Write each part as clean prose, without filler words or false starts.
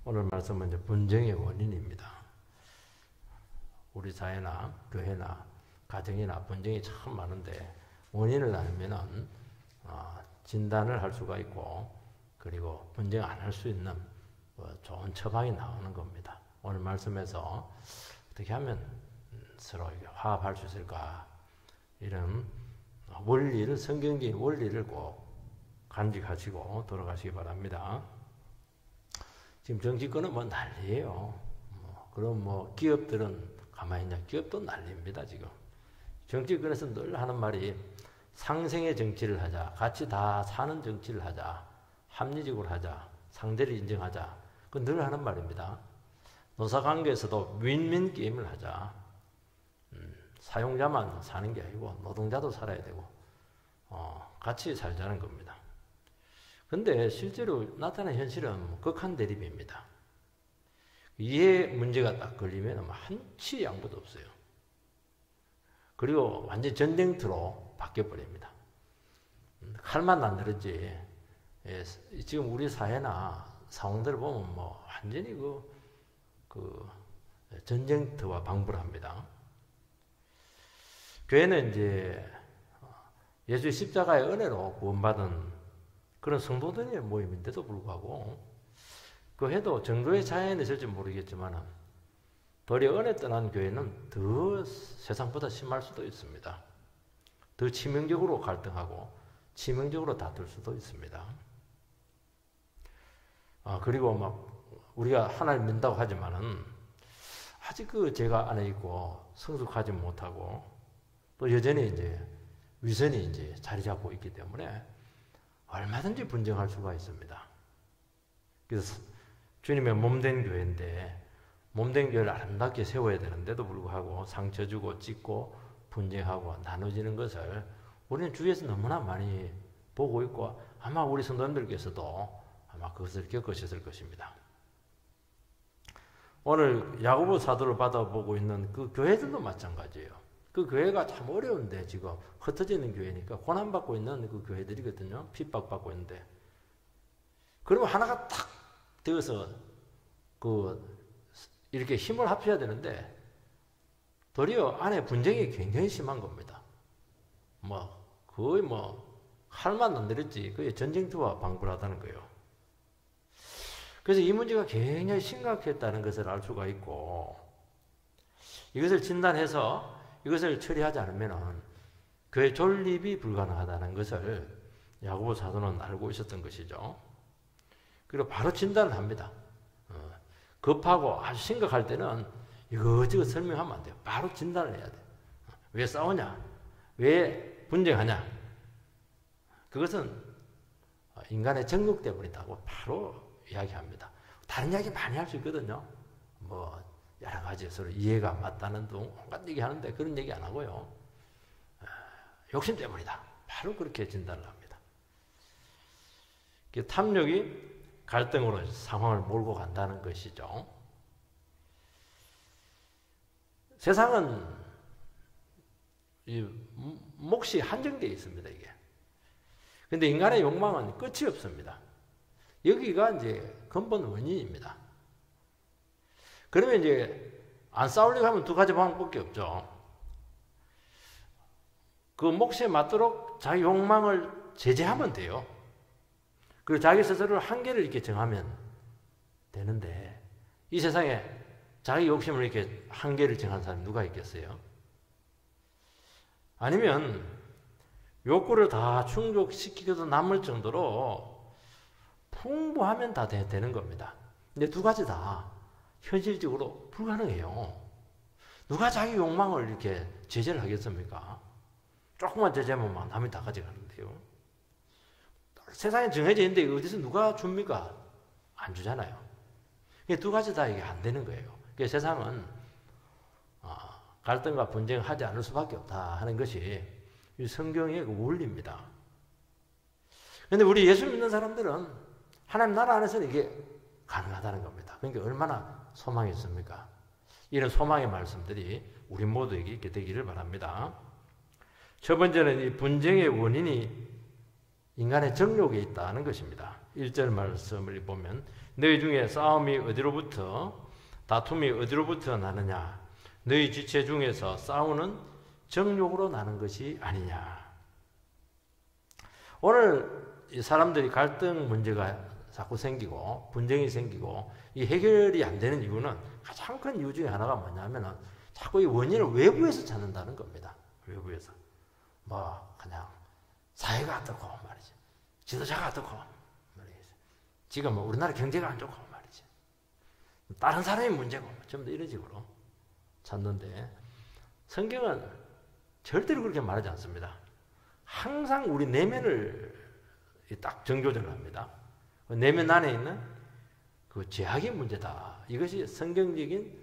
오늘 말씀은 이제 분쟁의 원인입니다. 우리 사회나 교회나 가정이나 분쟁이 참 많은데 원인을 알면은 진단을 할 수가 있고 그리고 분쟁 안 할 수 있는 좋은 처방이 나오는 겁니다. 오늘 말씀에서 어떻게 하면 서로 화합할 수 있을까 이런 원리를 성경적인 원리를 꼭 간직하시고 돌아가시기 바랍니다. 지금 정치권은 뭐 난리예요. 그럼 기업들은 가만히 있냐? 기업도 난리입니다 지금. 정치권에서 늘 하는 말이 상생의 정치를 하자, 같이 다 사는 정치를 하자, 합리적으로 하자, 상대를 인정하자. 그건 늘 하는 말입니다. 노사관계에서도 윈윈 게임을 하자. 사용자만 사는 게 아니고 노동자도 살아야 되고 같이 살자는 겁니다. 근데 실제로 나타나는 현실은 극한 대립입니다. 이해 문제가 딱 걸리면 한치 양보도 없어요. 그리고 완전 전쟁터로 바뀌어버립니다. 칼만 안 들었지. 지금 우리 사회나 상황들을 보면 완전히 그 전쟁터와 방불합니다. 교회는 이제 예수의 십자가의 은혜로 구원받은 그런 성도들의 모임인데도 불구하고 그 해도 정도의 차이는 있을지 모르겠지만 도리어 은혜 떠난 교회는 더 세상보다 심할 수도 있습니다. 더 치명적으로 갈등하고 치명적으로 다툴 수도 있습니다. 그리고 우리가 하나님 믿는다고 하지만은 아직 그 죄가 안에 있고 성숙하지 못하고 또 여전히 이제 위선이 이제 자리 잡고 있기 때문에 얼마든지 분쟁할 수가 있습니다. 그래서 주님의 몸된 교회인데 몸된 교회를 아름답게 세워야 되는데도 불구하고 상처 주고 찢고 분쟁하고 나눠지는 것을 우리는 주위에서 너무나 많이 보고 있고 아마 우리 성도님들께서도 아마 그것을 겪으셨을 것입니다. 오늘 야고보 사도를 받아보고 있는 그 교회들도 마찬가지예요. 그 교회가 참 어려운데 지금 흩어져 있는 교회니까 고난받고 있는 그 교회들이거든요. 핍박받고 있는데 그러면 하나가 탁 되어서 이렇게 힘을 합쳐야 되는데 도리어 안에 분쟁이 굉장히 심한 겁니다. 거의 할만 안 들었지. 그게 전쟁터와 방불하다는 거예요. 그래서 이 문제가 굉장히 심각했다는 것을 알 수가 있고 이것을 진단해서 이것을 처리하지 않으면 교회 존립이 불가능하다는 것을 야고보 사도는 알고 있었던 것이죠. 그리고 바로 진단을 합니다. 급하고 아주 심각할 때는 이것저것 설명하면 안 돼요. 바로 진단을 해야 돼요. 왜 싸우냐? 왜 분쟁하냐? 그것은 인간의 정욕 때문이다고 바로 이야기합니다. 다른 이야기 많이 할 수 있거든요. 여러 가지 서로 이해가 맞다는 등 온갖 얘기 하는데 그런 얘기 안 하고요. 욕심 때문이다. 바로 그렇게 진단을 합니다. 탐욕이 갈등으로 상황을 몰고 간다는 것이죠. 세상은 몫이 한정되어 있습니다, 이게. 근데 인간의 욕망은 끝이 없습니다. 여기가 이제 근본 원인입니다. 그러면 이제 안 싸우려고 하면 두 가지 방법밖에 없죠. 그 몫에 맞도록 자기 욕망을 제재하면 돼요. 그리고 자기 스스로 한계를 이렇게 정하면 되는데 이 세상에 자기 욕심을 이렇게 한계를 정한 사람이 누가 있겠어요? 아니면 욕구를 다 충족시키고도 남을 정도로 풍부하면 다 되는 겁니다. 근데 두 가지 다 현실적으로 불가능해요. 누가 자기 욕망을 이렇게 제재를 하겠습니까? 조금만 제재하면 남이 다 가져가는데요. 세상에 정해져 있는데 어디서 누가 줍니까? 안 주잖아요. 두 가지 다 이게 안 되는 거예요. 세상은 갈등과 분쟁을 하지 않을 수밖에 없다 하는 것이 성경의 그 원리입니다. 그런데 우리 예수 믿는 사람들은 하나님 나라 안에서는 이게 가능하다는 겁니다. 그러니까 얼마나 소망이 있습니까? 이런 소망의 말씀들이 우리 모두에게 있게 되기를 바랍니다. 첫 번째는 이 분쟁의 원인이 인간의 정욕에 있다는 것입니다. 1절 말씀을 보면 너희 중에 싸움이 어디로부터 다툼이 어디로부터 나느냐? 너희 지체 중에서 싸우는 정욕으로 나는 것이 아니냐? 오늘 이 사람들이 갈등 문제가 자꾸 생기고 분쟁이 생기고 이 해결이 안 되는 이유는 가장 큰 이유 중에 하나가 뭐냐면은 자꾸 이 원인을 외부에서 찾는다는 겁니다. 외부에서. 뭐 그냥 사회가 어떻고 말이지. 지도자가 어떻고 말이지. 지금 뭐 우리나라 경제가 안 좋고 말이지. 다른 사람이 문제고 전부 다 이런 식으로 찾는데 성경은 절대로 그렇게 말하지 않습니다. 항상 우리 내면을 딱 정조절을 합니다. 내면 안에 있는 그 죄악의 문제다. 이것이 성경적인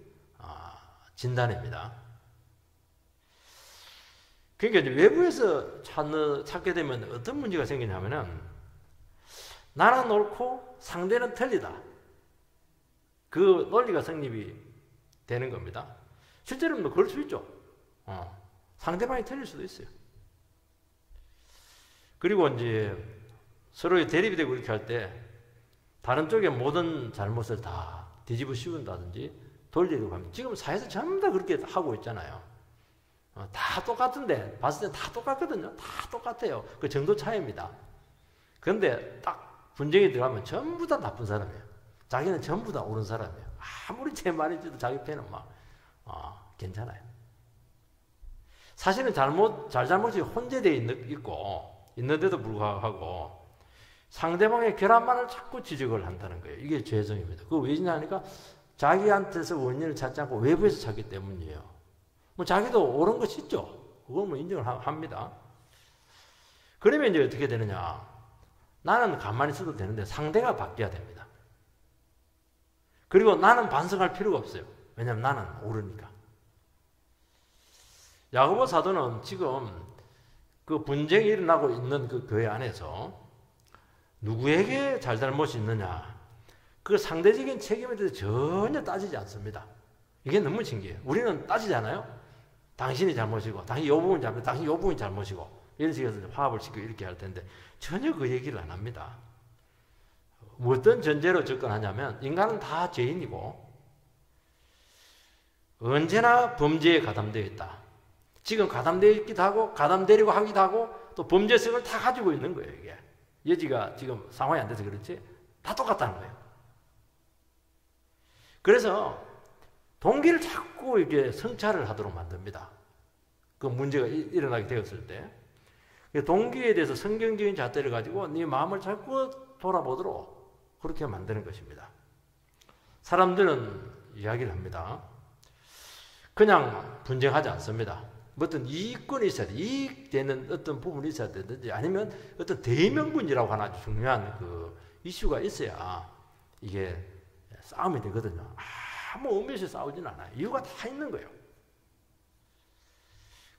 진단입니다. 그러니까 이제 외부에서 찾게 되면 어떤 문제가 생기냐면은 나는 옳고 상대는 틀리다. 그 논리가 성립이 되는 겁니다. 실제로는 뭐 그럴 수 있죠. 상대방이 틀릴 수도 있어요. 그리고 이제 서로의 대립이 되고 이렇게 할 때 다른 쪽의 모든 잘못을 다 뒤집어 씌운다든지 돌리려고 합니다. 지금 사회에서 전부 다 그렇게 하고 있잖아요. 다 똑같은데 봤을 때 다 똑같거든요. 다 똑같아요. 그 정도 차이입니다. 그런데 딱 분쟁이 들어가면 전부 다 나쁜 사람이에요. 자기는 전부 다 옳은 사람이에요. 아무리 제 말인지도 자기 편은 막 괜찮아요. 사실은 잘잘못이 혼재되어 있는데도 불구하고 상대방의 결함만을 자꾸 지적을 한다는 거예요. 이게 죄성입니다. 그거 왜냐하니까 자기한테서 원인을 찾지 않고 외부에서 찾기 때문이에요. 뭐 자기도 옳은 것이 있죠. 그건 뭐 인정을 합니다. 그러면 이제 어떻게 되느냐? 나는 가만히 있어도 되는데 상대가 바뀌어야 됩니다. 그리고 나는 반성할 필요가 없어요. 왜냐하면 나는 옳으니까. 야고보 사도는 지금 그 분쟁이 일어나고 있는 그 교회 안에서 누구에게 잘잘못이 있느냐, 그 상대적인 책임에 대해서 전혀 따지지 않습니다. 이게 너무 신기해요. 우리는 따지잖아요. 당신이 잘못이고, 당신 요 부분이 잘못이고, 당신 요 부분이 잘못이고, 이런 식으로 화합을 시키고 이렇게 할 텐데 전혀 그 얘기를 안 합니다. 어떤 전제로 접근하냐면 인간은 다 죄인이고 언제나 범죄에 가담되어 있다. 지금 가담되어 있기도 하고 가담되려고 하기도 하고 또 범죄성을 다 가지고 있는 거예요. 이게 여지가 지금 상황이 안 돼서 그렇지 다 똑같다는 거예요. 그래서 동기를 자꾸 이렇게 성찰을 하도록 만듭니다. 그 문제가 일어나게 되었을 때 동기에 대해서 성경적인 잣대를 가지고 네 마음을 자꾸 돌아보도록 그렇게 만드는 것입니다. 사람들은 이야기를 합니다. 그냥 분쟁하지 않습니다. 어떤 이익권이 있어야 돼. 이익되는 어떤 부분이 있어야 되든지 아니면 어떤 대명분이라고 하는 아주 중요한 그 이슈가 있어야 이게 싸움이 되거든요. 아무 의미 없이 싸우지는 않아요. 이유가 다 있는 거예요.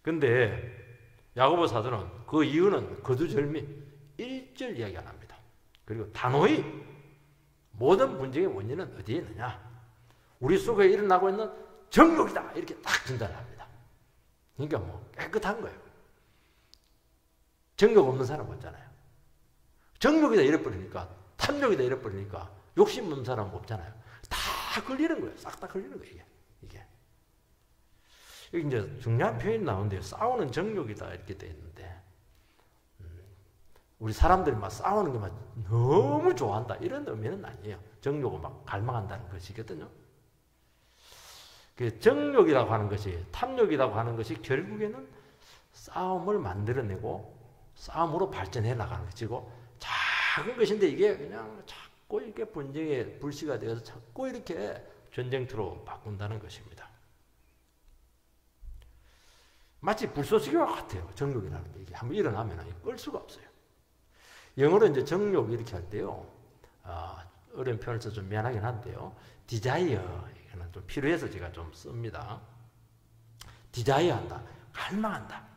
근데 야고보 사도는 그 이유는 거두절미 1절 이야기 안 합니다. 그리고 단호히 모든 분쟁의 원인은 어디에 있느냐? 우리 속에 일어나고 있는 정욕이다. 이렇게 딱 진단을 합니다. 그러니까 뭐 깨끗한 거예요. 정욕 없는 사람 없잖아요. 정욕이다 이래버리니까 탐욕이다 이래버리니까 욕심 없는 사람은 없잖아요. 다 걸리는 거예요. 싹 다 걸리는 거예요. 이게. 여기 이제 중요한 표현이 나오는데요. 싸우는 정욕이다 이렇게 돼 있는데 우리 사람들이 막 싸우는 게 막 너무 좋아한다 이런 의미는 아니에요. 정욕을 막 갈망한다는 것이거든요. 그 정욕이라고 하는 것이 탐욕이라고 하는 것이 결국에는 싸움을 만들어내고 싸움으로 발전해 나가는 것이고 작은 것인데 이게 그냥 자꾸 이렇게 분쟁의 불씨가 되어서 자꾸 이렇게 전쟁터로 바꾼다는 것입니다. 마치 불쏘시개와 같아요. 정욕이라는 게 이게 한번 일어나면 끌 수가 없어요. 영어로 이제 정욕 이렇게 할 때요. 어려운 표현을 써서 좀 미안하긴 한데요. desire 이거는 좀 필요해서 제가 좀 씁니다. desire 한다. 갈망한다.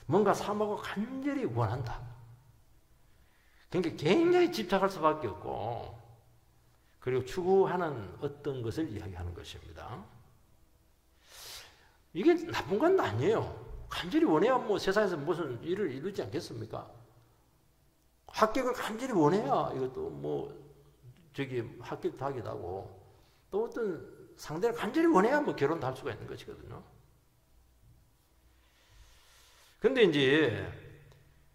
뭔가 사모하고 간절히 원한다. 그러니까 굉장히 집착할 수밖에 없고 그리고 추구하는 어떤 것을 이야기하는 것입니다. 이게 나쁜 건 아니에요. 간절히 원해야 뭐 세상에서 무슨 일을 이루지 않겠습니까? 합격을 간절히 원해야 이것도 뭐 합격도 하기도 하고, 또 어떤 상대를 간절히 원해야 뭐 결혼도 할 수가 있는 것이거든요. 근데 이제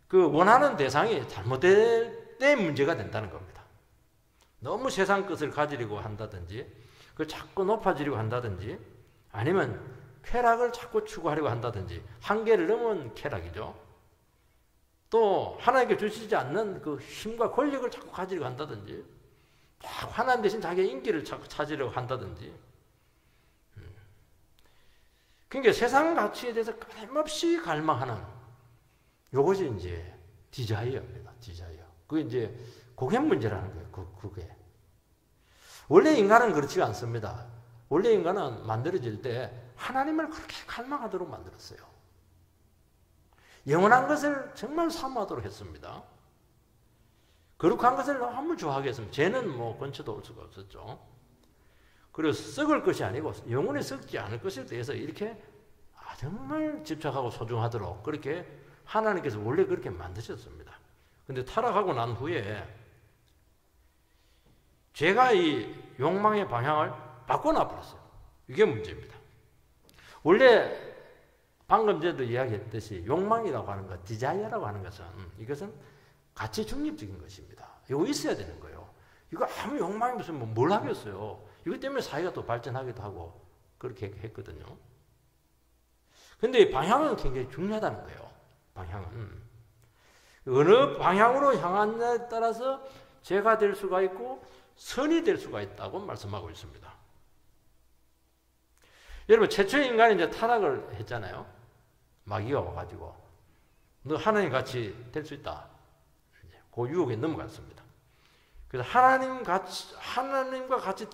그 원하는 대상이 잘못될 때 문제가 된다는 겁니다. 너무 세상 것을 가지려고 한다든지, 그걸 자꾸 높아지려고 한다든지, 아니면 쾌락을 자꾸 추구하려고 한다든지, 한계를 넘은 쾌락이죠. 또 하나님께 주시지 않는 그 힘과 권력을 자꾸 가지려고 한다든지, 하나님 대신 자기의 인기를 자꾸 찾으려고 한다든지. 그러니까 세상 가치에 대해서 끊임없이 갈망하는 이것이 이제 디자이어입니다. 디자이어. 그게 이제 그게 문제라는 거예요. 그게. 원래 인간은 그렇지가 않습니다. 원래 인간은 만들어질 때 하나님을 그렇게 갈망하도록 만들었어요. 영원한 것을 정말 사모하도록 했습니다. 거룩한 것을 너무 좋아하게 했습니다. 죄는 뭐 근처도 올 수가 없었죠. 그리고 썩을 것이 아니고 영원히 썩지 않을 것에 대해서 이렇게 정말 집착하고 소중하도록 그렇게 하나님께서 원래 그렇게 만드셨습니다. 근데 타락하고 난 후에 죄가 이 욕망의 방향을 바꿔놔 버렸어요. 이게 문제입니다. 원래 방금 전에도 이야기했듯이 욕망이라고 하는 것, 디자이어라고 하는 것은 이것은 가치 중립적인 것입니다. 이거 있어야 되는 거예요. 이거 아무 욕망이 무슨 뭘 하겠어요. 이것 때문에 사회가 또 발전하기도 하고 그렇게 했거든요. 근데 방향은 굉장히 중요하다는 거예요. 방향은. 어느 방향으로 향하느냐에 따라서 죄가 될 수가 있고 선이 될 수가 있다고 말씀하고 있습니다. 여러분, 최초의 인간이 이제 타락을 했잖아요. 마귀가 와가지고 너 하나님 같이 될 수 있다. 그 유혹에 넘어갔습니다. 그래서 하나님과 같이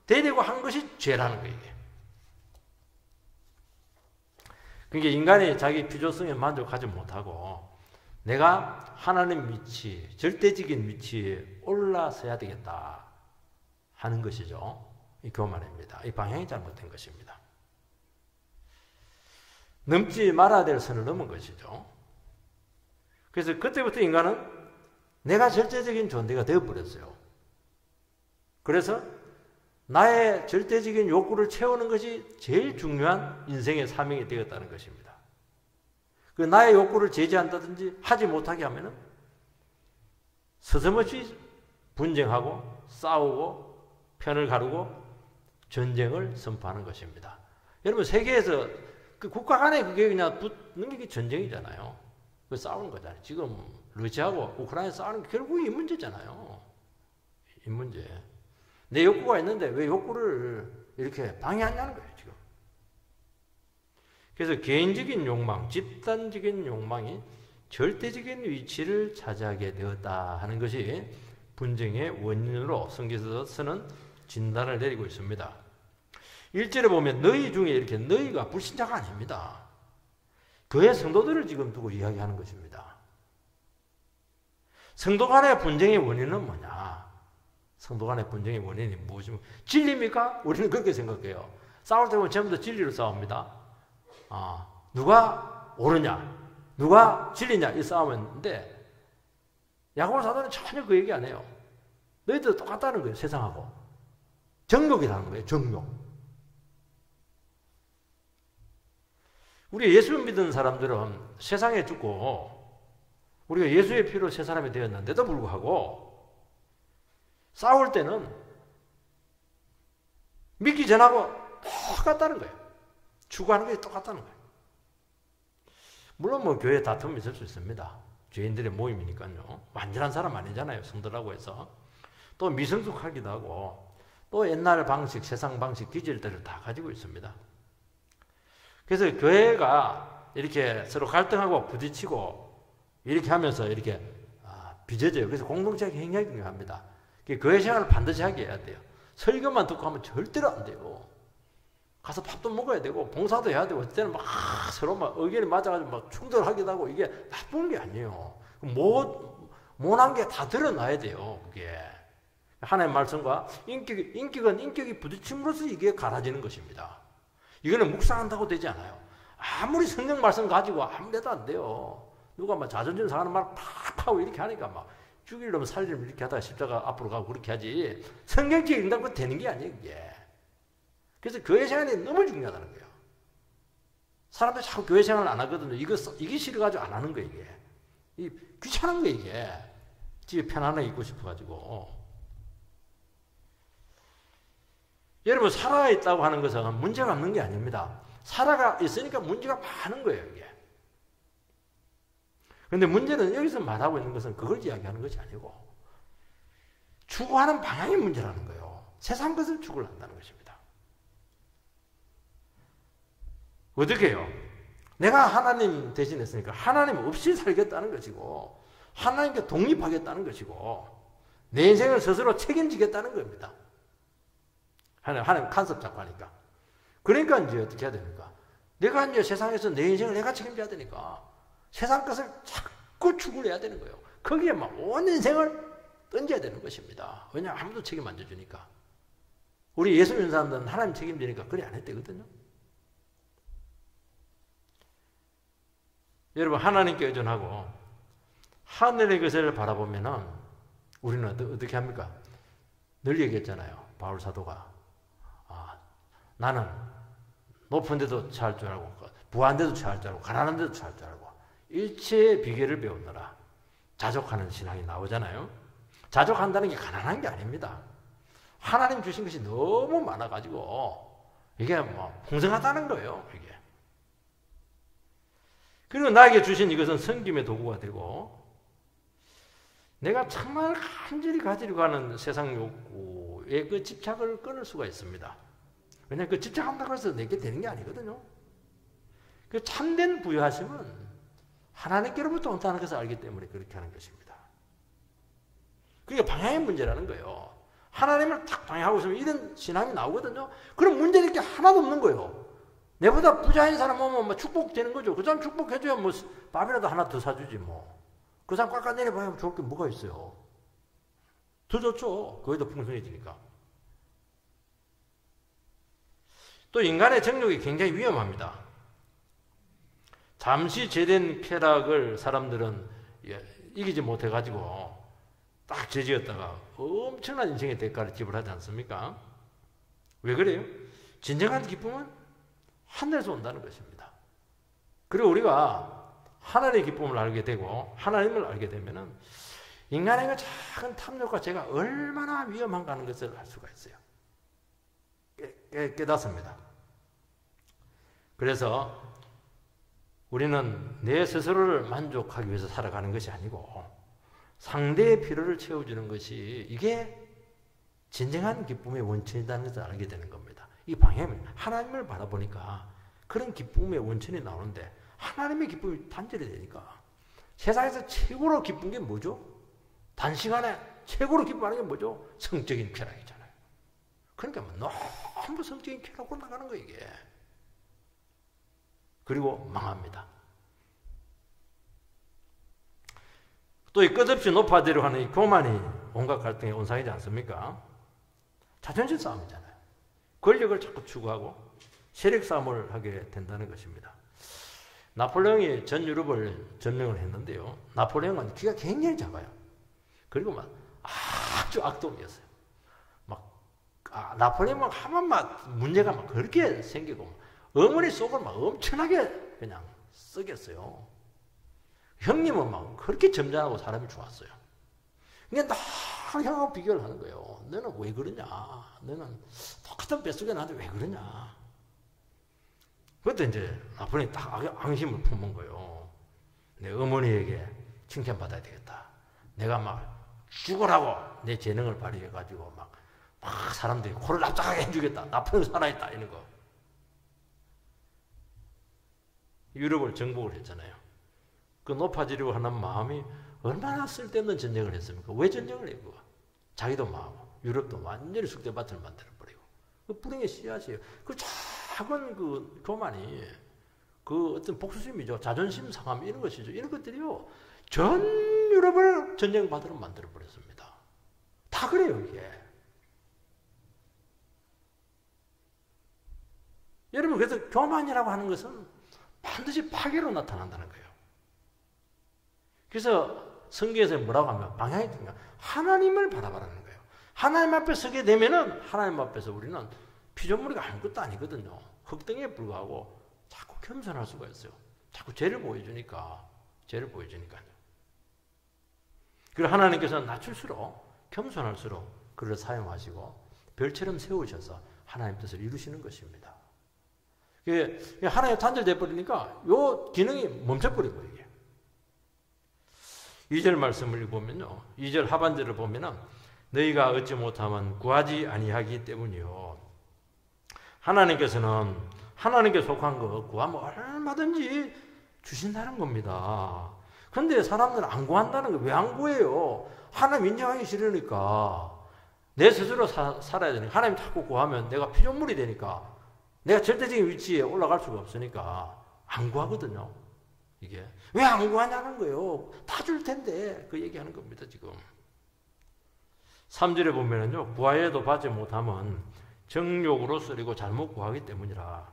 되려고 한 것이 죄라는 거예요. 이게. 그러니까 인간이 자기 필요성에 만족하지 못하고 내가 하나님 위치, 절대적인 위치에 올라서야 되겠다 하는 것이죠. 이 교만입니다. 이 방향이 잘못된 것입니다. 넘지 말아야 될 선을 넘은 것이죠. 그래서 그때부터 인간은 내가 절대적인 존재가 되어버렸어요. 그래서 나의 절대적인 욕구를 채우는 것이 제일 중요한 인생의 사명이 되었다는 것입니다. 그 나의 욕구를 제지한다든지 하지 못하게 하면은 서슴없이 분쟁하고 싸우고 편을 가르고 전쟁을 선포하는 것입니다. 여러분, 세계에서 그 국가 간에 그게 그냥 붙는 게 전쟁이잖아요. 그 싸우는 거잖아요. 지금 러시아하고 우크라이나 싸우는 게 결국 이 문제잖아요. 이 문제. 내 욕구가 있는데 왜 욕구를 이렇게 방해하냐는 거예요, 지금. 그래서 개인적인 욕망, 집단적인 욕망이 절대적인 위치를 차지하게 되었다 하는 것이 분쟁의 원인으로 성경에서는 진단을 내리고 있습니다. 1절에 보면 너희 중에 이렇게 너희가 불신자가 아닙니다. 교회 성도들을 지금 두고 이야기하는 것입니다. 성도 간의 분쟁의 원인은 뭐냐? 성도 간의 분쟁의 원인이 무엇입니까? 진리입니까? 우리는 그렇게 생각해요. 싸울 때 보면 전부 다 진리로 싸웁니다. 누가 옳으냐? 누가 진리냐? 이 싸움인데 야고보 사도는 전혀 그 얘기 안 해요. 너희들 똑같다는 거예요. 세상하고. 정욕이라는 거예요. 정욕. 우리 예수 믿는 사람들은 세상에 죽고 우리가 예수의 피로 새 사람이 되었는데도 불구하고 싸울 때는 믿기 전하고 똑같다는 거예요. 추구하는 게 똑같다는 거예요. 물론 뭐 교회에 다툼이 있을 수 있습니다. 죄인들의 모임이니까요. 완전한 사람 아니잖아요. 성도라고 해서. 또 미성숙하기도 하고 또 옛날 방식, 세상 방식, 기질들을 다 가지고 있습니다. 그래서 교회가 이렇게 서로 갈등하고 부딪히고 이렇게 하면서 이렇게 빚어져요. 그래서 공동체가 굉장히 중요합니다. 교회 생활을 반드시 하게 해야 돼요. 설교만 듣고 하면 절대로 안 돼요. 가서 밥도 먹어야 되고 봉사도 해야 되고 그때는 막 서로 막 의견이 맞아가지고 막 충돌하기도 하고 이게 나쁜 게 아니에요. 못한 게 다 드러나야 돼요. 그게 하나님의 말씀과 인격이 부딪힘으로써 이게 갈라지는 것입니다. 이거는 묵상한다고 되지 않아요. 아무리 성경 말씀 가지고 아무래도 안 돼요. 누가 막 자존심 상하는 말 팍 하고 이렇게 하니까 막 죽이려면 살리려면 이렇게 하다가 십자가 앞으로 가고 그렇게 하지 성경책 읽는다고 그거 되는 게 아니에요 이게. 그래서 교회 생활이 너무 중요하다는 거예요. 사람들이 자꾸 교회 생활을 안 하거든요. 이게 싫어가지고 안 하는 거예요 이게. 귀찮은 거예요 이게. 집에 편안하게 있고 싶어가지고. 여러분 살아있다고 하는 것은 문제가 없는 게 아닙니다. 살아가 있으니까 문제가 많은 거예요 이게. 그런데 문제는 여기서 말하고 있는 것은 그걸 이야기하는 것이 아니고 추구하는 방향이 문제라는 거예요. 세상 것을 추구를 한다는 것입니다. 어떻게 해요? 내가 하나님 대신했으니까 하나님 없이 살겠다는 것이고 하나님께 독립하겠다는 것이고 내 인생을 스스로 책임지겠다는 겁니다. 하나님 간섭 잡고 하니까. 그러니까 이제 어떻게 해야 됩니까? 내가 이제 세상에서 내 인생을 내가 책임져야 되니까 세상 것을 자꾸 추구를 해야 되는 거예요. 거기에 막 온 인생을 던져야 되는 것입니다. 왜냐하면 아무도 책임 안 져주니까. 우리 예수 믿는 사람들은 하나님 책임지니까 그래 안 했대거든요. 여러분 하나님께 의존하고 하늘의 것을 바라보면은 우리는 어떻게 합니까? 늘 얘기했잖아요. 바울 사도가 나는 높은 데도 처할 줄 알고 부한 데도 처할 줄 알고 가난한 데도 처할 줄 알고 일체의 비결을 배우느라 자족하는 신앙이 나오잖아요. 자족한다는 게 가난한 게 아닙니다. 하나님 주신 것이 너무 많아가지고 이게 뭐 풍성하다는 거예요. 이게. 그리고 나에게 주신 이것은 섬김의 도구가 되고 내가 정말 간절히 가지려고 하는 세상 욕구에 그 집착을 끊을 수가 있습니다. 왜냐하면 그 집착한다고 해서 내게 되는 게 아니거든요. 그 참된 부유하심은 하나님께로부터 온다는 것을 알기 때문에 그렇게 하는 것입니다. 그게 방향의 문제라는 거예요. 하나님을 딱 방향하고 있으면 이런 신앙이 나오거든요. 그럼 문제될 게 하나도 없는 거예요. 내보다 부자인 사람 오면 뭐 축복되는 거죠. 그 사람 축복해줘야 뭐 밥이라도 하나 더 사주지 뭐. 그 사람 깎아 내려봐야 좋을 게 뭐가 있어요. 더 좋죠. 거기도 풍성해지니까. 또 인간의 정욕이 굉장히 위험합니다. 잠시 제된 쾌락을 사람들은 이기지 못해가지고 딱 저지었다가 엄청난 인생의 대가를 지불하지 않습니까? 왜 그래요? 진정한 기쁨은 하늘에서 온다는 것입니다. 그리고 우리가 하늘의 기쁨을 알게 되고 하나님을 알게 되면은 인간의 그 작은 탐욕과 죄가 얼마나 위험한가 하는 것을 알 수가 있어요. 깨닫습니다. 그래서 우리는 내 스스로를 만족하기 위해서 살아가는 것이 아니고 상대의 필요를 채워주는 것이 이게 진정한 기쁨의 원천이라는 것을 알게 되는 겁니다. 이 방향은 하나님을 바라보니까 그런 기쁨의 원천이 나오는데 하나님의 기쁨이 단절이 되니까 세상에서 최고로 기쁜 게 뭐죠? 단시간에 최고로 기뻐하는 게 뭐죠? 성적인 쾌락이잖아요. 그러니까 뭐 너무 성적인 쾌락으로 나가는 거예요 이게. 그리고 망합니다. 또 이 끝없이 높아지려고 하는 이 교만이 온갖 갈등의 온상이지 않습니까? 자존심 싸움이잖아요. 권력을 자꾸 추구하고 세력 싸움을 하게 된다는 것입니다. 나폴레옹이 전 유럽을 점령을 했는데요. 나폴레옹은 키가 굉장히 작아요. 그리고 막 아주 악동이었어요. 나폴레옹은 하면 문제가 막 그렇게 생기고 어머니 속을 막 엄청나게 그냥 썩였어요. 형님은 막 그렇게 점잖하고 사람이 좋았어요. 그러니까 늘 형하고 비교를 하는 거예요. 너는 왜 그러냐? 너는 똑같은 뱃속에 나한테 왜 그러냐? 그때 이제 나폴레옹이 딱 앙심을 품은 거예요. 내 어머니에게 칭찬받아야 되겠다. 내가 막 죽으라고 내 재능을 발휘해가지고 막 사람들이 코를 납작하게 해주겠다. 나폴레옹 살아있다. 이런 거. 유럽을 정복을 했잖아요. 그 높아지려고 하는 마음이 얼마나 쓸데없는 전쟁을 했습니까? 왜 전쟁을 해요? 자기도 망하고 유럽도 완전히 쑥대밭을 만들어버리고 그 불행의 씨앗이에요. 그 작은 그 교만이 그 어떤 복수심이죠. 자존심 상함 이런 것이죠. 이런 것들이요. 전 유럽을 전쟁받으러 만들어버렸습니다. 다 그래요 이게. 여러분 그래서 교만이라고 하는 것은 반드시 파괴로 나타난다는 거예요. 그래서 성경에서 뭐라고 하면 방향이 중요해요. 하나님을 바라보라는 거예요. 하나님 앞에 서게 되면은 하나님 앞에서 우리는 피조물이 아무것도 아니거든요. 흙덩이에 불과하고 자꾸 겸손할 수가 있어요. 자꾸 죄를 보여주니까요. 그리고 하나님께서는 낮출수록 겸손할수록 그를 사용하시고 별처럼 세우셔서 하나님 뜻을 이루시는 것입니다. 하나님 단절돼 버리니까 요 기능이 멈춰버린 거예요. 이게. 2절 말씀을 보면요. 2절 하반절을 보면은 너희가 얻지 못하면 구하지 아니하기 때문이요. 하나님께서는 하나님께 속한 거 구하면 얼마든지 주신다는 겁니다. 근데 사람들은 안 구한다는 거 왜 안 구해요? 하나님 인정하기 싫으니까. 내 스스로 살아야 되니까. 하나님 자꾸 구하면 내가 피조물이 되니까. 내가 절대적인 위치에 올라갈 수가 없으니까 안 구하거든요. 이게. 왜 안 구하냐는 거예요. 다 줄 텐데. 그 얘기하는 겁니다, 지금. 3절에 보면은요. 구하여도 받지 못하면 정욕으로 쓰리고 잘못 구하기 때문이라.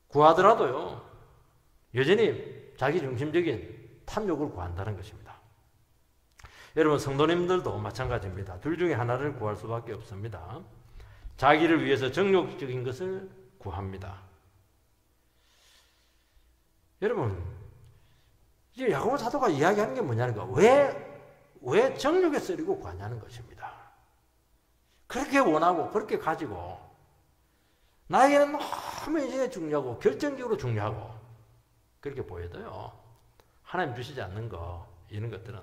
구하더라도요. 여전히 자기 중심적인 탐욕을 구한다는 것입니다. 여러분 성도님들도 마찬가지입니다. 둘 중에 하나를 구할 수밖에 없습니다. 자기를 위해서 정욕적인 것을 구합니다. 여러분 이제 야고보 사도가 이야기하는 게 뭐냐는 거. 왜 정욕에 쓰리고 구하냐는 것입니다. 그렇게 원하고 그렇게 가지고 나에게는 너무 이제 중요하고 결정적으로 중요하고 그렇게 보여도요. 하나님 주시지 않는 거 이런 것들은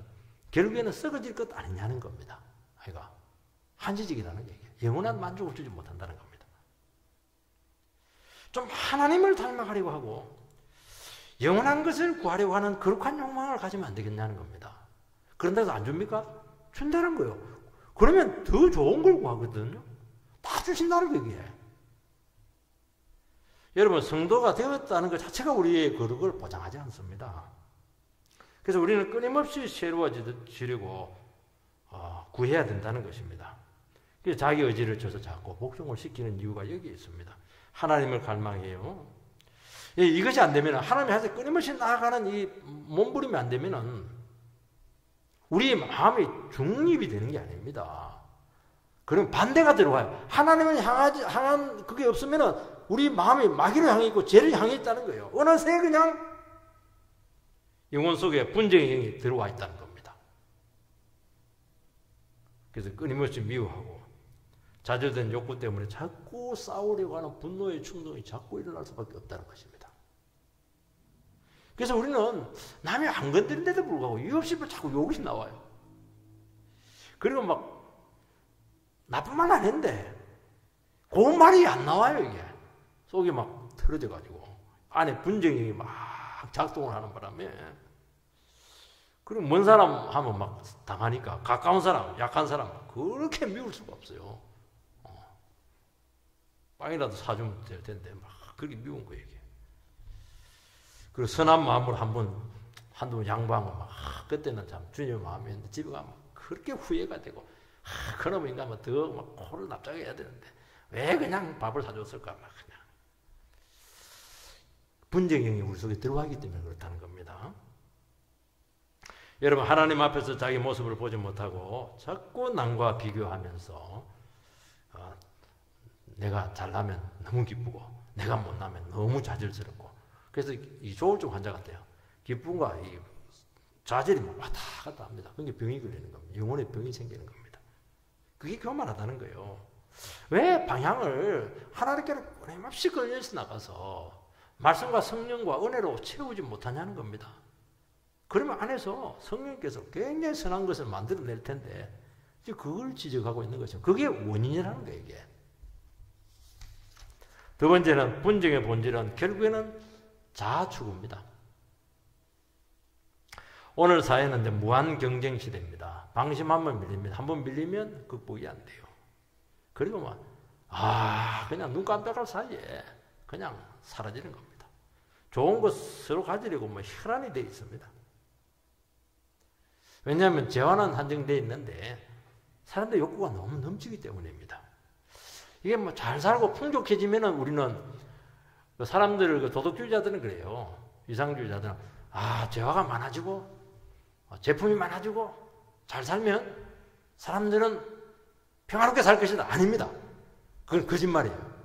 결국에는 썩어질 것 아니냐는 겁니다. 그러니까 한시적이라는 얘기예요. 영원한 만족을 주지 못한다는 겁니다. 좀 하나님을 닮아가려고 하고 영원한 것을 구하려고 하는 거룩한 욕망을 가지면 안 되겠냐는 겁니다. 그런데도 안 줍니까? 준다는 거예요. 그러면 더 좋은 걸 구하거든요. 다 주신다는 거예요. 여러분 성도가 되었다는 것 자체가 우리의 거룩을 보장하지 않습니다. 그래서 우리는 끊임없이 새로워지려고 구해야 된다는 것입니다. 그래서 자기 의지를 줘서 자꾸 복종을 시키는 이유가 여기 있습니다. 하나님을 갈망해요. 이것이 안 되면 하나님 앞에 끊임없이 나아가는 이 몸부림이 안 되면 우리의 마음이 중립이 되는 게 아닙니다. 그럼 반대가 들어와요. 하나님을 향한 그게 없으면 우리 마음이 마귀를 향해 있고 죄를 향해 있다는 거예요. 어느새 그냥 영혼 속에 분쟁의 영이 들어와 있다는 겁니다. 그래서 끊임없이 미워하고 좌절된 욕구 때문에 자꾸 싸우려고 하는 분노의 충동이 자꾸 일어날 수밖에 없다는 것입니다. 그래서 우리는 남이 안 건드린데도 불구하고 이유 없이 자꾸 욕이 나와요. 그리고 막 나쁜 말 안 했는데 고운 말이 안 나와요. 이게 속이 막 틀어져 가지고 안에 분쟁이 막 작동을 하는 바람에 그리고 먼 사람 하면 막 당하니까 가까운 사람, 약한 사람 그렇게 미울 수가 없어요. 빵이라도 사주면 될 텐데 막 그렇게 미운 거예요. 이게. 그리고 선한 마음으로 한두 번 양보한 거 막 그때는 참 주님의 마음이었는데 집에 가면 그렇게 후회가 되고 그놈 인간은 더 막 코를 납작하게 해야 되는데 왜 그냥 밥을 사줬을까 막 그냥 분쟁형이 우리 속에 들어가기 때문에 그렇다는 겁니다. 여러분 하나님 앞에서 자기 모습을 보지 못하고 자꾸 남과 비교하면서 내가 잘나면 너무 기쁘고 내가 못나면 너무 좌절스럽고 그래서 이 조울증 환자 같아요. 기쁨과 이 좌절이 왔다 갔다 합니다. 그게 병이 걸리는 겁니다. 영혼의 병이 생기는 겁니다. 그게 교만하다는 거예요. 왜 방향을 하나님께로 끊임없이 걸려서 나가서 말씀과 성령과 은혜로 채우지 못하냐는 겁니다. 그러면 안에서 성령께서 굉장히 선한 것을 만들어낼 텐데 그걸 지적하고 있는 것이죠. 그게 원인이라는 거예요. 이게. 두 번째는 분쟁의 본질은 결국에는 자아추구입니다. 오늘 사회는 이제 무한 경쟁 시대입니다. 방심하면 밀립니다. 한번 밀리면 극복이 안 돼요. 그리고 그냥 눈 깜짝할 사이에 그냥 사라지는 겁니다. 좋은 것 서로 가지려고 혈안이 되어 있습니다. 왜냐하면 재화는 한정되어 있는데 사람들의 욕구가 너무 넘치기 때문입니다. 이게 잘 살고 풍족해지면은 우리는 사람들 도덕주의자들은 그래요. 이상주의자들은 재화가 많아지고 제품이 많아지고 잘 살면 사람들은 평화롭게 살 것이다. 아닙니다. 그건 거짓말이에요.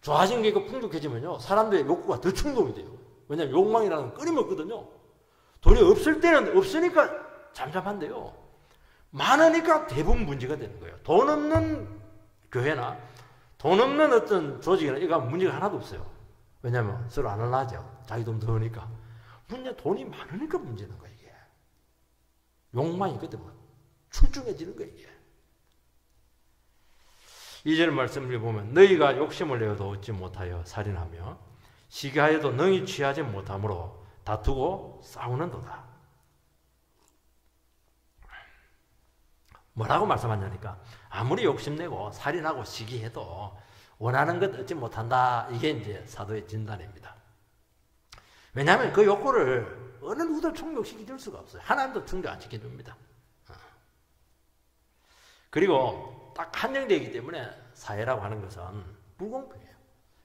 좋아진 게 풍족해지면요, 사람들의 욕구가 더 충동이 돼요. 왜냐하면 욕망이라는 건 끊임없거든요. 돈이 없을 때는 없으니까 잠잠한데요, 많으니까 대부분 문제가 되는 거예요. 돈 없는 교회나 돈 없는 어떤 조직이나 이거 문제가 하나도 없어요. 왜냐하면 서로 안 하나죠. 자기 돈 더우니까. 문제 돈이 많으니까 문제는 거예요. 이게 욕망이 그때 뭐 출중해지는 거예요. 이게 2절 말씀을 보면 너희가 욕심을 내어도 얻지 못하여 살인하며 시기하여도 능히 취하지 못하므로 다투고 싸우는도다. 뭐라고 말씀하냐니까, 아무리 욕심내고 살인하고 시기해도 원하는 것 얻지 못한다. 이게 이제 사도의 진단입니다. 왜냐하면 그 욕구를 어느 누구도 충족시켜줄 수가 없어요. 하나님도 충족 안 시켜줍니다. 그리고 딱 한정되기 때문에 사회라고 하는 것은 불공평해요.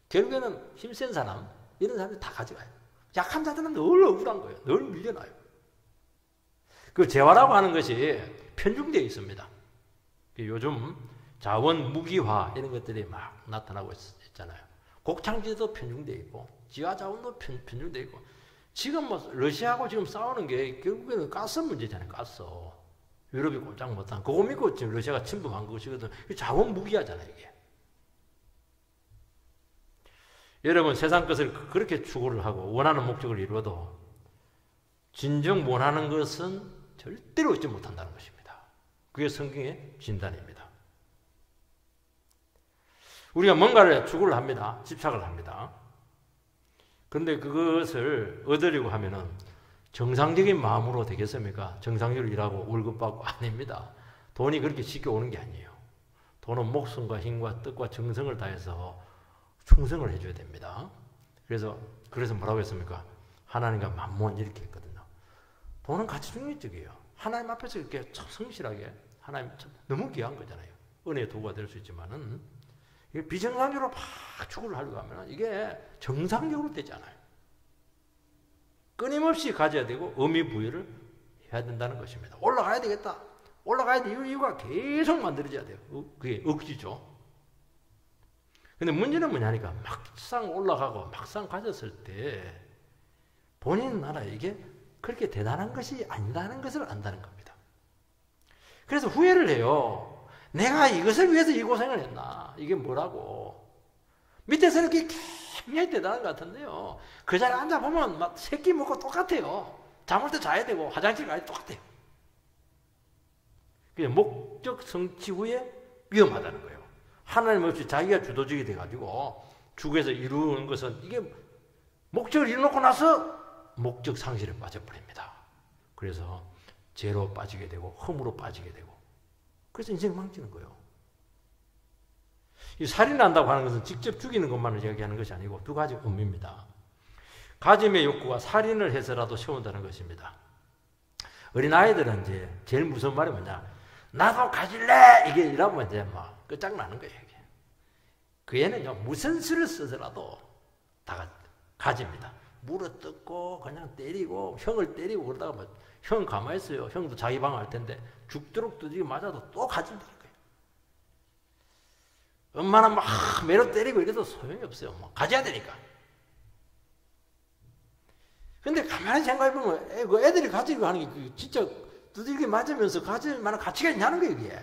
결국에는 힘센 사람, 이런 사람들이 다 가져가요. 약한 자들은 늘 억울한 거예요. 늘 밀려나요. 그 재화라고 하는 것이 편중되어 있습니다. 요즘 자원 무기화 이런 것들이 막 나타나고 있잖아요. 곡창지도 편중되어 있고 지하 자원도 편중되어 있고, 지금 뭐 러시아하고 지금 싸우는 게 결국에는 가스 문제잖아요. 가스. 유럽이 꼼짝 못한 그거 믿고 지금 러시아가 침범한 것이거든. 자원 무기화잖아요, 이게. 여러분, 세상 것을 그렇게 추구를 하고 원하는 목적을 이루어도 진정 원하는 것은 절대로 얻지 못한다는 것입니다. 그게 성경의 진단입니다. 우리가 뭔가를 추구를 합니다. 집착을 합니다. 그런데 그것을 얻으려고 하면은 정상적인 마음으로 되겠습니까? 정상적으로 일하고 월급 받고 아닙니다. 돈이 그렇게 쉽게 오는 게 아니에요. 돈은 목숨과 힘과 뜻과 정성을 다해서 충성을 해줘야 됩니다. 그래서 뭐라고 했습니까? 하나님과 만몬 이렇게 했거든요. 돈은 가치 중립적이에요. 하나님 앞에서 이렇게 참 성실하게, 하나님 참 너무 귀한 거잖아요. 은혜의 도구가 될 수 있지만은 이게 비정상적으로 막 추구를 하려고 하면 이게 정상적으로 되지 않아요. 끊임없이 가져야 되고 의미 부여를 해야 된다는 것입니다. 올라가야 되겠다. 올라가야 돼. 이유가 계속 만들어져야 돼요. 그게 억지죠. 근데 문제는 뭐냐니까, 막상 올라가고 막상 가졌을 때 본인 알아요. 이게 그렇게 대단한 것이 아니라는 것을 안다는 겁니다. 그래서 후회를 해요. 내가 이것을 위해서 이 고생을 했나? 이게 뭐라고? 밑에서는 이렇게 굉장히 대단한 것 같은데요, 그 자리에 앉아보면 막 새끼 먹고 똑같아요. 잠을 때 자야 되고 화장실 가야 똑같아요. 그냥 목적 성취 후에 위험하다는 거예요. 하나님 없이 자기가 주도적이 돼가지고 주에서 이루는 것은 이게 목적을 이루놓고 나서 목적 상실에 빠져버립니다. 그래서 죄로 빠지게 되고 흠으로 빠지게 되고, 그래서 인생 망치는 거예요. 이 살인한다고 하는 것은 직접 죽이는 것만을 이야기하는 것이 아니고 두 가지 의미입니다. 가짐의 욕구가 살인을 해서라도 세운다는 것입니다. 어린아이들은 이제 제일 무서운 말이 뭐냐, 나도 가질래! 이게 이러면 이제 막 끝장나는 거예요. 이게. 그 애는요, 무슨 수를 써서라도 다 가집니다. 물어뜯고 그냥 때리고 형을 때리고 그러다가 뭐 형 가만히 있어요. 형도 자기 방 할 텐데 죽도록 두드리고 맞아도 또 가진다는 거예요. 엄마는 막 매로 때리고 이래도 소용이 없어요. 뭐 가져야 되니까. 근데 가만히 생각해보면 애들이 가지고 하는 게 진짜 두들겨 맞으면서 가질 만한 가치가 있냐는 거예요, 이게.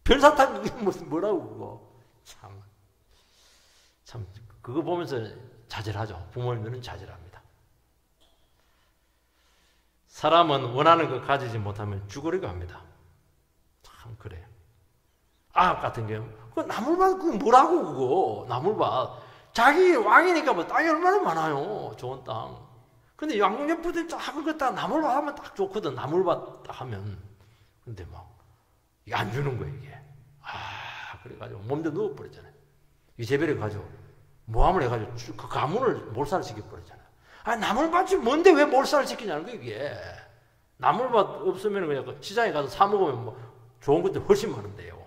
별사탕 그게 뭐라고 그거. 참 그거 보면서 자절하죠. 부모님들은 자절합니다. 사람은 원하는 것 가지지 못하면 죽으려고 합니다. 참 그래요. 아합 같은 경우, 그 나물밭 그거 뭐라고 그거 나물밭. 자기 왕이니까 뭐 땅이 얼마나 많아요. 좋은 땅. 근데 양옆부터 작은 거 딱 나물밭 하면 딱 좋거든. 나물밭 딱 하면. 근데 막 이게 안 주는 거예요, 이게. 그래가지고 몸도 누워버렸잖아요. 이세벨에 가지고 모함을 해가지고 그 가문을 몰살시켜버렸잖아요. 나물밭이 뭔데 왜 몰살을 시키냐는 거예요, 이게. 나물밭 없으면 그냥 시장에 가서 사 먹으면 뭐 좋은 것들 훨씬 많은데요.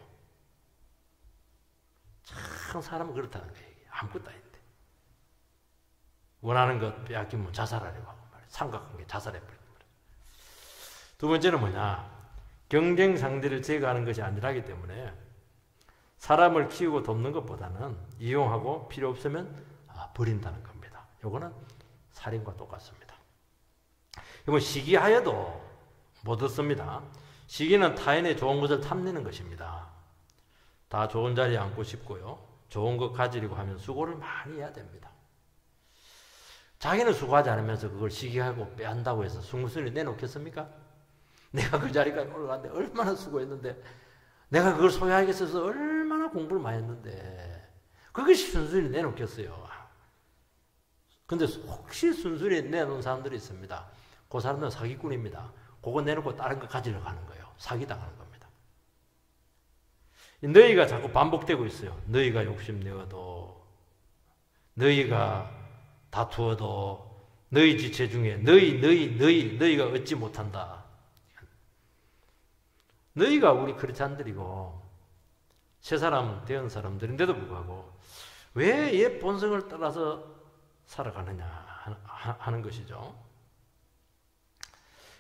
참 사람은 그렇다는 거예요. 아무것도 아닌데. 원하는 것 빼앗기면 자살하려고 하고 말이에요. 삼각관계 자살해버리고 말이에요. 두 번째는 뭐냐? 경쟁 상대를 제거하는 것이 아니라기 때문에 사람을 키우고 돕는 것보다는 이용하고 필요 없으면 버린다는 겁니다. 이거는 살인과 똑같습니다. 이건 시기하여도 못 얻습니다. 시기는 타인의 좋은 것을 탐내는 것입니다. 다 좋은 자리에 앉고 싶고요. 좋은 것 가지려고 하면 수고를 많이 해야 됩니다. 자기는 수고하지 않으면서 그걸 시기하고 빼한다고 해서 순순히 내놓겠습니까? 내가 그 자리까지 올라갔는데 얼마나 수고했는데, 내가 그걸 소유하기 위해서 얼마나 공부를 많이 했는데 그것이 순순히 내놓겠어요. 근데 혹시 순순히 내놓은 사람들이 있습니다. 그 사람들은 사기꾼입니다. 그거 내놓고 다른 거 가지려고 하는 거예요. 사기당하는 겁니다. 너희가 자꾸 반복되고 있어요. 너희가 욕심내어도, 너희가 다투어도, 너희 지체 중에 너희가 얻지 못한다. 너희가 우리 크리스찬들이고 새 사람 되은 사람들인데도 불구하고 왜 옛 본성을 따라서 살아가느냐 하는 것이죠.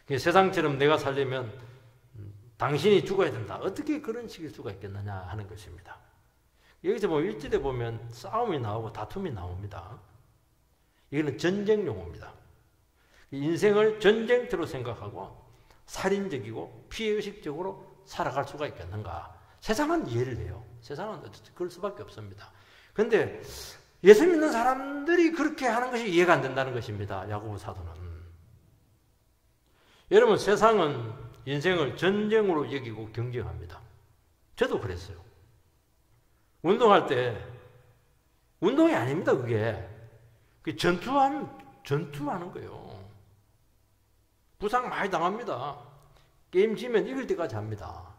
세상처럼 내가 살려면 당신이 죽어야 된다. 어떻게 그런 식일 수가 있겠느냐 하는 것입니다. 여기서 1절에 보면 싸움이 나오고 다툼이 나옵니다. 이거는 전쟁 용어입니다. 인생을 전쟁터로 생각하고 살인적이고 피해의식적으로 살아갈 수가 있겠는가? 세상은 이해를 해요. 세상은 그럴 수밖에 없습니다. 그런데 예수 믿는 사람들이 그렇게 하는 것이 이해가 안 된다는 것입니다. 야고보 사도는. 여러분, 세상은 인생을 전쟁으로 여기고 경쟁합니다. 저도 그랬어요. 운동할 때 운동이 아닙니다. 그게 전투하는 거예요. 부상 많이 당합니다. 게임 지면 이길 때까지 합니다.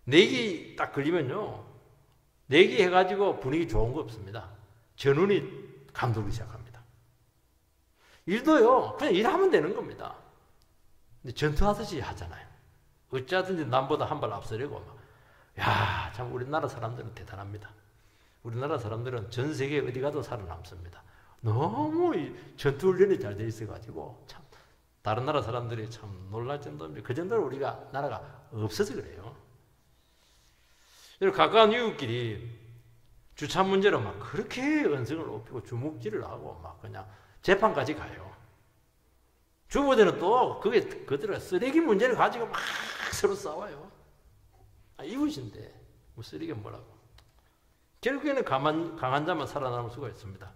내기 딱 걸리면요, 내기 해가지고 분위기 좋은 거 없습니다. 전운이 감돌기 시작합니다. 일도요, 그냥 일하면 되는 겁니다. 근데 전투하듯이 하잖아요. 어찌하든지 남보다 한 발 앞서려고. 야, 참 우리나라 사람들은 대단합니다. 우리나라 사람들은 전 세계 어디 가도 살아남습니다. 너무 전투훈련이 잘 돼 있어가지고 참 다른 나라 사람들이 참 놀랄 정도입니다. 그 정도로 우리가 나라가 없어서 그래요. 가까운 이웃끼리 주차 문제로 막 그렇게 언성을 높이고 주먹질을 하고 막 그냥 재판까지 가요. 주부들은 또 그들은 쓰레기 문제를 가지고 막 서로 싸워요. 이웃인데 뭐 쓰레기가 뭐라고. 결국에는 강한 자만 살아남을 수가 있습니다.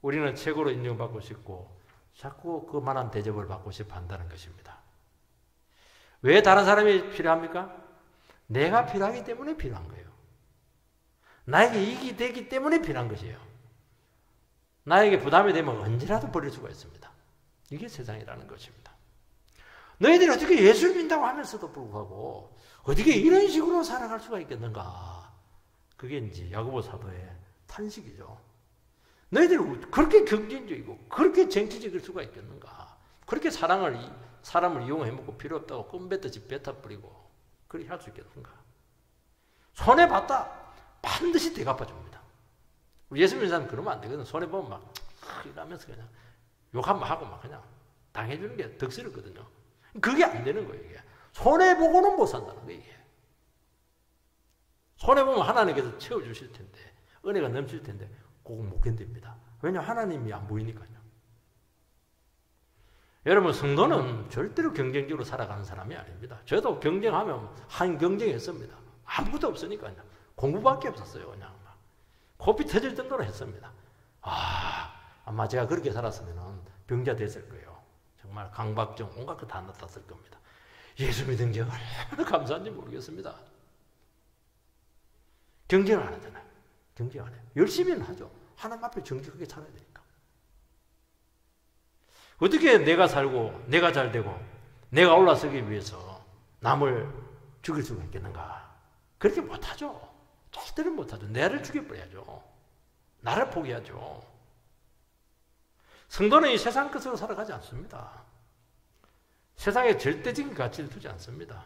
우리는 최고로 인정받고 싶고 자꾸 그만한 대접을 받고 싶어 한다는 것입니다. 왜 다른 사람이 필요합니까? 내가 필요하기 때문에 필요한 거예요. 나에게 이익이 되기 때문에 필요한 것이에요. 나에게 부담이 되면 언제라도 버릴 수가 있습니다. 이게 세상이라는 것입니다. 너희들이 어떻게 예수를 믿는다고 하면서도 불구하고 어떻게 이런 식으로 살아갈 수가 있겠는가? 그게 이제 야고보 사도의 탄식이죠. 너희들이 그렇게 경쟁적이고 그렇게 정치적일 수가 있겠는가? 그렇게 사람을 이용해 먹고 필요 없다고 껌뱉듯이 뱉어버리고 그렇게 할 수 있겠는가? 손해봤다 반드시 되갚아줍니다. 예수 믿는 사람은 그러면 안 되거든. 손해보면 막 이러면서 그냥 욕 한번 하고 막 그냥 당해주는 게 덕스럽거든요. 그게 안 되는 거예요. 이게. 손해보고는 못 산다는 거예요. 이게. 손해보면 하나님께서 채워주실 텐데 은혜가 넘칠 텐데 그거 못 견딥니다. 왜냐하면 하나님이 안 보이니까요. 여러분, 성도는 절대로 경쟁적으로 살아가는 사람이 아닙니다. 저도 경쟁하면 한 경쟁했습니다. 아무것도 없으니까요. 공부밖에 없었어요. 그냥 막 코피 터질 정도로 했습니다. 아마 제가 그렇게 살았으면 병자 됐을 거예요. 정말 강박증 온갖 거 다 나탔을 겁니다. 예수 믿은 게 얼마나 감사한지 모르겠습니다. 경쟁을 안 하잖아요. 경쟁 안 해요. 열심히는 하죠. 하나님 앞에 정직하게 살아야 되니까. 어떻게 내가 살고 내가 잘 되고 내가 올라서기 위해서 남을 죽일 수가 있겠는가? 그렇게 못하죠. 절대로 못하죠. 나를 죽여버려야죠. 나를 포기하죠. 성도는 이 세상 것으로 살아가지 않습니다. 세상에 절대적인 가치를 두지 않습니다.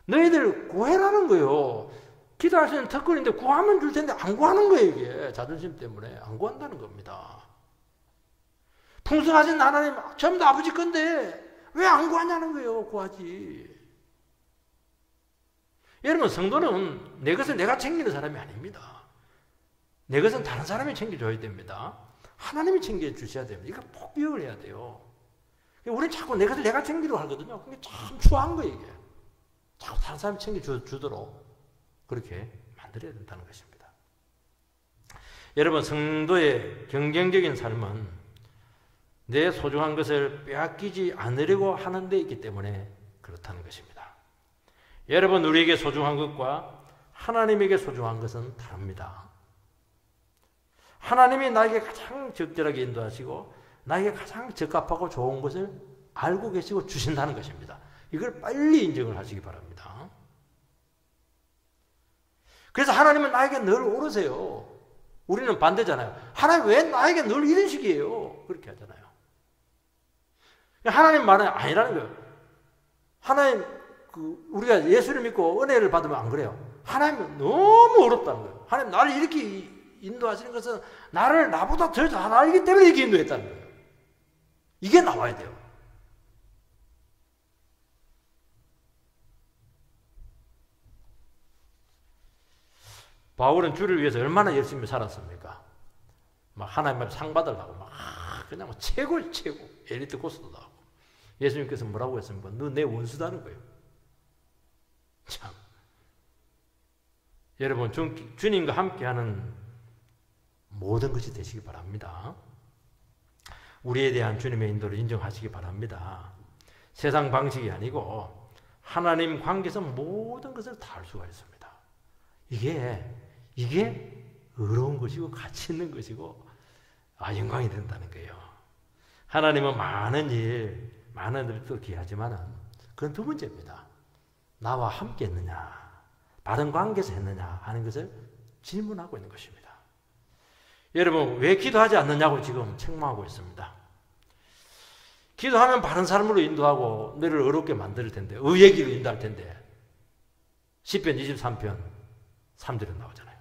너희들 구해라는 거예요. 기도할 수 있는 특권인데 구하면 줄 텐데 안 구하는 거예요. 이게 자존심 때문에 안 구한다는 겁니다. 풍성하신 하나님 전부 다 아버지 건데 왜 안 구하냐는 거예요. 구하지. 여러분, 성도는 내 것을 내가 챙기는 사람이 아닙니다. 내 것은 다른 사람이 챙겨줘야 됩니다. 하나님이 챙겨주셔야 됩니다. 이거 꼭 기억을 해야 돼요. 우리는 자꾸 내 것을 내가 챙기려고 하거든요. 그게 참 추한 거예요, 이게. 자꾸 다른 사람이 챙겨주도록 그렇게 만들어야 된다는 것입니다. 여러분, 성도의 경쟁적인 삶은 내 소중한 것을 빼앗기지 않으려고 하는 데 있기 때문에 그렇다는 것입니다. 여러분, 우리에게 소중한 것과 하나님에게 소중한 것은 다릅니다. 하나님이 나에게 가장 적절하게 인도하시고 나에게 가장 적합하고 좋은 것을 알고 계시고 주신다는 것입니다. 이걸 빨리 인정을 하시기 바랍니다. 그래서 하나님은 나에게 늘 오르세요. 우리는 반대잖아요. 하나님 왜 나에게 늘 이런 식이에요? 그렇게 하잖아요. 하나님 말은 아니라는 거예요. 하나님, 우리가 예수를 믿고 은혜를 받으면 안 그래요. 하나님은 너무 어렵다는 거예요. 하나님 나를 이렇게 인도하시는 것은 나보다 더 잘 알기 때문에 이렇게 인도했다는 거예요. 이게 나와야 돼요. 바울은 주를 위해서 얼마나 열심히 살았습니까? 막 하나님한테 상 받으려고 막 그냥 최고 엘리트 코스도 나오고 예수님께서 뭐라고 했습니까? 너 내 원수다는 거예요. 참. 여러분, 주님과 함께하는 모든 것이 되시기 바랍니다. 우리에 대한 주님의 인도를 인정하시기 바랍니다. 세상 방식이 아니고 하나님 관계에서 모든 것을 다 할 수가 있습니다. 이게 의로운 것이고 가치 있는 것이고 영광이 된다는 거예요. 하나님은 많은 일도 귀하지만 그건 두 번째입니다. 나와 함께 했느냐, 바른 관계에서 했느냐 하는 것을 질문하고 있는 것입니다. 여러분, 왜 기도하지 않느냐고 지금 책망하고 있습니다. 기도하면 바른 사람으로 인도하고 너를 어렵게 만들 텐데, 의의 길로 인도할 텐데, 시편 23편 3절에 나오잖아요.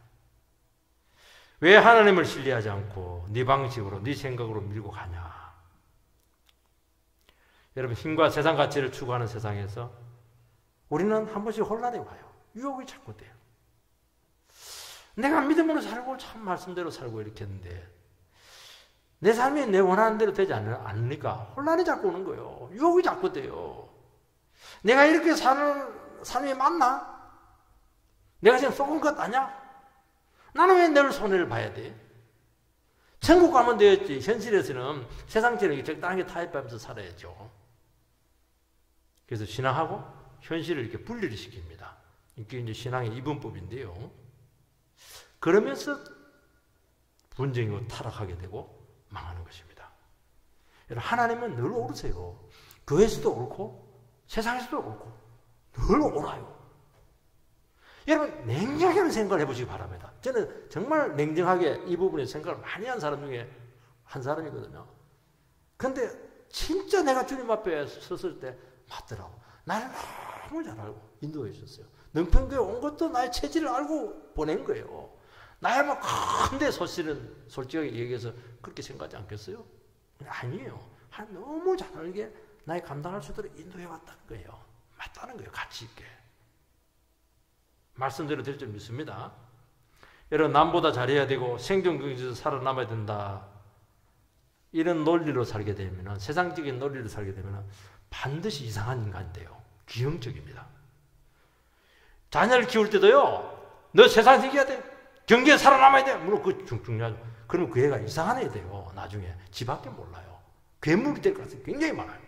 왜 하나님을 신뢰하지 않고 네 방식으로, 네 생각으로 밀고 가냐. 여러분, 힘과 세상 가치를 추구하는 세상에서 우리는 한 번씩 혼란이 와요. 유혹이 자꾸 돼요. 내가 믿음으로 살고 참 말씀대로 살고 이렇게 했는데 내 삶이 내 원하는 대로 되지 않으니까 혼란이 자꾸 오는 거예요. 유혹이 자꾸 돼요. 내가 이렇게 사는 삶이 맞나? 내가 지금 속은 것 아냐? 나는 왜 늘 손해를 봐야 돼? 천국 가면 되었지. 현실에서는 세상처럼 적당하게 타협하면서 살아야죠. 그래서 신앙하고 현실을 이렇게 분리를 시킵니다. 이게 이제 신앙의 이분법인데요. 그러면서 분쟁이고 타락하게 되고 망하는 것입니다. 여러분, 하나님은 늘 오르세요. 교회에서도 옳고 세상에서도 옳고 늘 옳아요. 여러분, 냉정하게 한번 생각을 해보시기 바랍니다. 저는 정말 냉정하게 이 부분에 생각을 많이 한 사람 중에 한 사람이거든요. 근데 진짜 내가 주님 앞에 섰을 때 맞더라고. 나를 너무 잘 알고 인도해 주셨어요. 능평교회 온 것도 나의 체질을 알고 보낸 거예요. 나야 뭐 큰데 솔직하게 얘기해서 그렇게 생각하지 않겠어요? 아니에요. 너무 잘 알게 나의 감당할 수 있도록 인도해 왔다는 거예요. 맞다는 거예요. 가치 있게. 말씀대로 될 줄 믿습니다. 여러분, 남보다 잘해야 되고 생존경제에서 살아남아야 된다. 이런 논리로 살게 되면, 세상적인 논리로 살게 되면 반드시 이상한 인간이 돼요. 기형적입니다. 자녀를 키울 때도요, 너 세상에서 이겨야 돼. 경제에 살아남아야 돼. 물론 그거 중요하죠. 그러면 그 애가 이상한 애 돼요. 나중에 지 밖에 몰라요. 괴물이 될 가능성이 굉장히 많아요.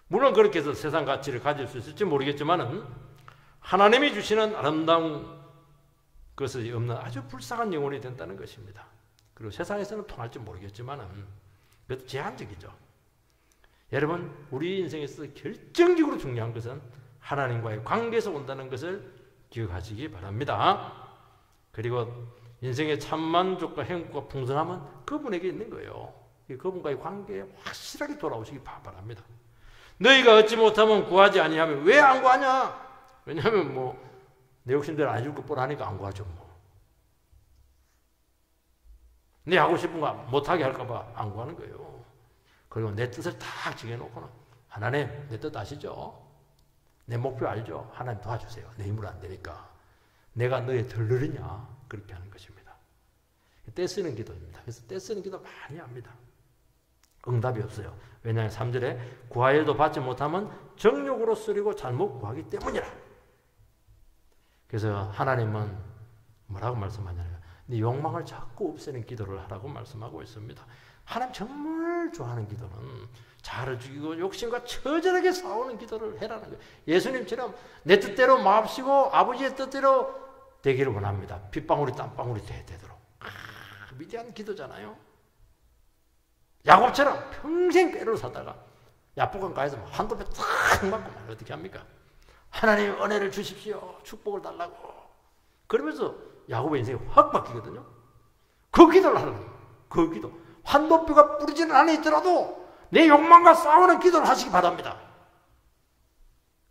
물론 그렇게 해서 세상 가치를 가질 수 있을지 모르겠지만은 하나님이 주시는 아름다운 것이 없는 아주 불쌍한 영혼이 된다는 것입니다. 그리고 세상에서는 통할지 모르겠지만은 그것도 제한적이죠. 여러분, 우리 인생에서 결정적으로 중요한 것은 하나님과의 관계에서 온다는 것을 기억하시기 바랍니다. 그리고 인생의 참만족과 행복과 풍성함은 그분에게 있는 거예요. 그분과의 관계에 확실하게 돌아오시기 바랍니다. 너희가 얻지 못하면 구하지 아니하면 왜 안 구하냐? 왜냐하면 내 욕심대로 안 줄 것 뻔하니까 안 구하죠. 내 하고 싶은 거 못하게 할까 봐 안 구하는 거예요. 그리고 내 뜻을 딱 정해놓고는 하나님 내 뜻 아시죠? 내 목표 알죠? 하나님 도와주세요. 내 힘으로 안 되니까. 내가 너의 덜르느냐? 그렇게 하는 것입니다. 떼쓰는 기도입니다. 그래서 떼쓰는 기도 많이 합니다. 응답이 없어요. 왜냐하면 3절에 구하여도 받지 못하면 정욕으로 쓰리고 잘못 구하기 때문이라. 그래서 하나님은 뭐라고 말씀하냐면 네 욕망을 자꾸 없애는 기도를 하라고 말씀하고 있습니다. 하나님 정말 좋아하는 기도는 자아를 죽이고 욕심과 처절하게 싸우는 기도를 해라는 거예요. 예수님처럼 내 뜻대로 마옵시고 아버지의 뜻대로 되기를 원합니다. 핏방울이 땀방울이 되도록. 위대한 기도잖아요. 야곱처럼 평생 꾀를 사다가 야복강 가에서 한도 배 탁 맞고 말 어떻게 합니까? 하나님 은혜를 주십시오. 축복을 달라고. 그러면서 야곱의 인생이 확 바뀌거든요. 그 기도를 하는 거예요. 그 기도. 한도뼈가 부러지는 안에 있더라도 내 욕망과 싸우는 기도를 하시기 바랍니다.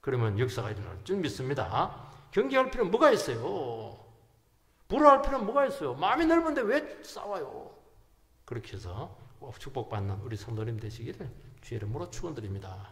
그러면 역사가 일어날 줄 믿습니다. 경계할 필요는 뭐가 있어요? 불화할 필요는 뭐가 있어요? 마음이 넓은데 왜 싸워요? 그렇게 해서 꼭 축복받는 우리 성도님 되시기를 주의 이름으로 축원드립니다.